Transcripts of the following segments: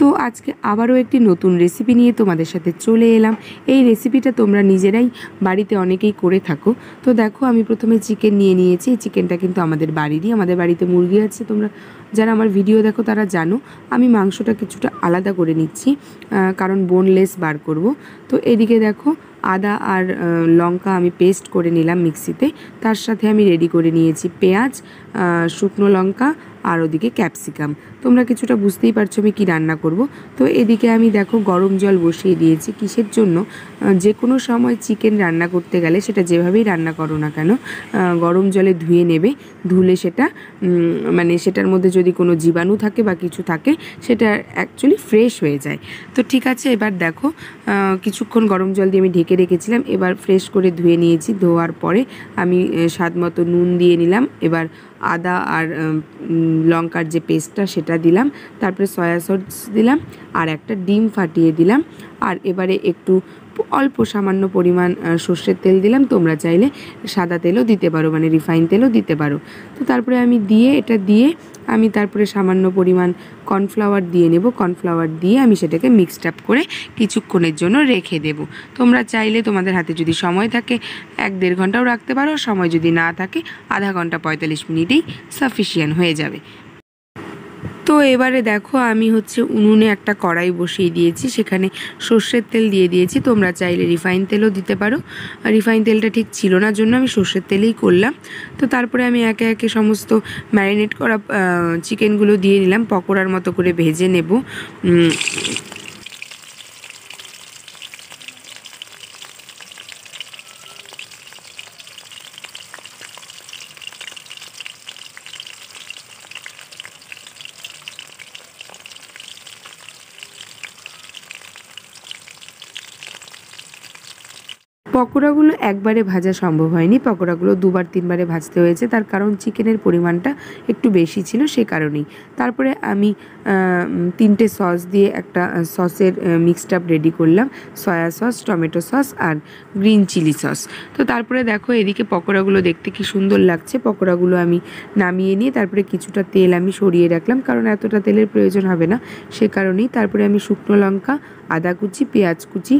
তো আজকে আবারও একটি নতুন রেসিপি নিয়ে তোমাদের সাথে চলে এলাম। এই রেসিপিটা তোমরা নিজেরাই বাড়িতে অনেকেই করে থাকো। তো দেখো, আমি প্রথমে চিকেন নিয়ে নিয়েছি। এই চিকেনটা কিন্তু আমাদের বাড়িরই, আমাদের বাড়িতে মুরগি আছে। তোমরা যারা আমার ভিডিও দেখো তারা জানো আমি মাংসটা কিছুটা আলাদা করে নিচ্ছি, কারণ বোনলেস বার করব। তো এদিকে দেখো, আদা আর লঙ্কা আমি পেস্ট করে নিলাম মিক্সিতে। তার সাথে আমি রেডি করে নিয়েছি পেঁয়াজ, শুকনো লঙ্কা আর ওদিকে ক্যাপসিকাম। তোমরা কিছুটা বুঝতেই পারছো আমি কি রান্না করব। তো এদিকে আমি দেখো গরম জল বসিয়ে দিয়েছি। কিসের জন্য? যে কোনো সময় চিকেন রান্না করতে গেলে, সেটা যেভাবেই রান্না করো না কেন, গরম জলে ধুয়ে নেবে। ধুলে সেটা মানে সেটার মধ্যে যদি কোনো জীবাণু থাকে বা কিছু থাকে, সেটা অ্যাকচুয়ালি ফ্রেশ হয়ে যায়। তো ঠিক আছে, এবার দেখো কিছুক্ষণ গরম জল দিয়ে আমি ঢেকে রেখেছিলাম। এবার ফ্রেশ করে ধুয়ে নিয়েছি। ধোয়ার পরে আমি স্বাদ মতো নুন দিয়ে নিলাম। এবার আদা আর লঙ্কার যে পেস্টটা সেটা দিলাম। তারপরে সয়া সস দিলাম আর একটা ডিম ফাটিয়ে দিলাম। আর এবারে একটু অল্প সামান্য পরিমাণ সর্ষের তেল দিলাম। তোমরা চাইলে সাদা তেলও দিতে পারো, মানে রিফাইন তেলও দিতে পারো। তো তারপরে আমি এটা দিয়ে আমি তারপরে সামান্য পরিমাণ কর্নফ্লাওয়ার দিয়ে নেব। কর্নফ্লাওয়ার দিয়ে আমি সেটাকে মিক্সড আপ করে কিছুক্ষণের জন্য রেখে দেব। তোমরা চাইলে তোমাদের হাতে যদি সময় থাকে 1-1.5 ঘন্টাও রাখতে পারো। সময় যদি না থাকে আধা ঘন্টা 45 মিনিটেই সাফিসিয়েন্ট হয়ে যাবে। তো এবারে দেখো, আমি উনুনে একটা কড়াই বসিয়ে দিয়েছি। সেখানে সর্ষের তেল দিয়ে দিয়েছি। তোমরা চাইলে রিফাইন তেলও দিতে পারো। রিফাইন তেলটা ঠিক ছিল না জন্য আমি সর্ষের তেলেই করলাম। তো তারপরে আমি একে একে সমস্ত ম্যারিনেট করা চিকেনগুলো দিয়ে নিলাম। পকোড়ার মতো করে ভেজে নেব। পকোড়াগুলো একবারে ভাজা সম্ভব হয়নি। পকোড়াগুলো 2-3 বারে ভাজতে হয়েছে। তার কারণ চিকেনের পরিমাণটা একটু বেশি ছিল, সে কারণেই। তারপরে আমি 3টে সস দিয়ে একটা সসের মিক্সড আপ রেডি করলাম। সয়া সস, টমেটো সস আর গ্রিন চিলি সস। তো তারপরে দেখো, এদিকে পকোড়াগুলো দেখতে কি সুন্দর লাগছে। পকোড়াগুলো আমি নামিয়ে নিয়ে তারপরে কিছুটা তেল আমি সরিয়ে রাখলাম, কারণ এতটা তেলের প্রয়োজন হবে না, সে কারণেই। তারপরে আমি শুকনো লঙ্কা, আদা কুচি, পেঁয়াজ কুচি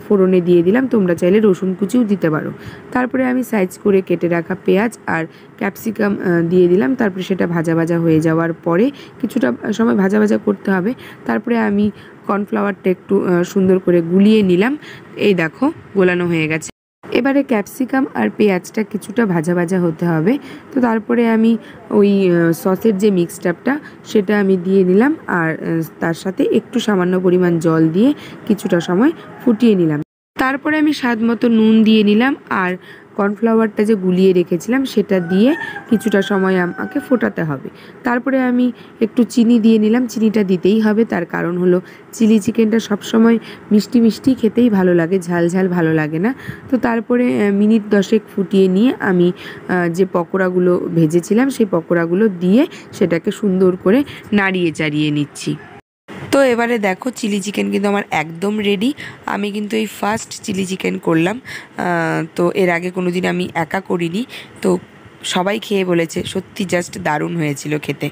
ফোড়নে দিয়ে দিলাম। তোমরা চাইলে রসুন কুচিও দিতে পারো। তারপরে আমি সাইজ করে কেটে রাখা পেঁয়াজ আর ক্যাপসিকাম দিয়ে দিলাম। তারপরে সেটা ভাজা ভাজা হয়ে যাওয়ার পরে কিছুটা সময় ভাজা ভাজা করতে হবে। তারপরে আমি কর্নফ্লাওয়ারটা একটু সুন্দর করে গুলিয়ে নিলাম। এই দেখো, গোলানো হয়ে গেছে। এবারে ক্যাপসিকাম আর পেঁয়াজটা কিছুটা ভাজা ভাজা হতে হবে। তো তারপরে আমি ওই সসের যে মিক্সড আপটা সেটা আমি দিয়ে নিলাম। আর তার সাথে একটু সামান্য পরিমাণ জল দিয়ে কিছুটা সময় ফুটিয়ে নিলাম। তারপরে আমি স্বাদ মতো নুন দিয়ে নিলাম। আর কর্নফ্লাওয়ারটা যে গুলিয়ে রেখেছিলাম সেটা দিয়ে কিছুটা সময় আমাকে ফোটাতে হবে। তারপরে আমি একটু চিনি দিয়ে নিলাম। চিনিটা দিতেই হবে, তার কারণ হলো চিলি চিকেনটা সবসময় মিষ্টি মিষ্টি খেতেই ভালো লাগে, ঝাল ঝাল ভালো লাগে না। তো তারপরে মিনিট 10 ফুটিয়ে নিয়ে আমি যে পকোড়াগুলো ভেজেছিলাম সেই পকোড়াগুলো দিয়ে সেটাকে সুন্দর করে নাড়িয়ে চাড়িয়ে নিচ্ছি। তো এবারে দেখো, চিলি চিকেন কিন্তু আমার একদম রেডি। আমি কিন্তু এই ফার্স্ট চিলি চিকেন করলাম। তো এর আগে কোনো দিন আমি একা করিনি। তো সবাই খেয়ে বলেছে সত্যি জাস্ট দারুণ হয়েছিল খেতে।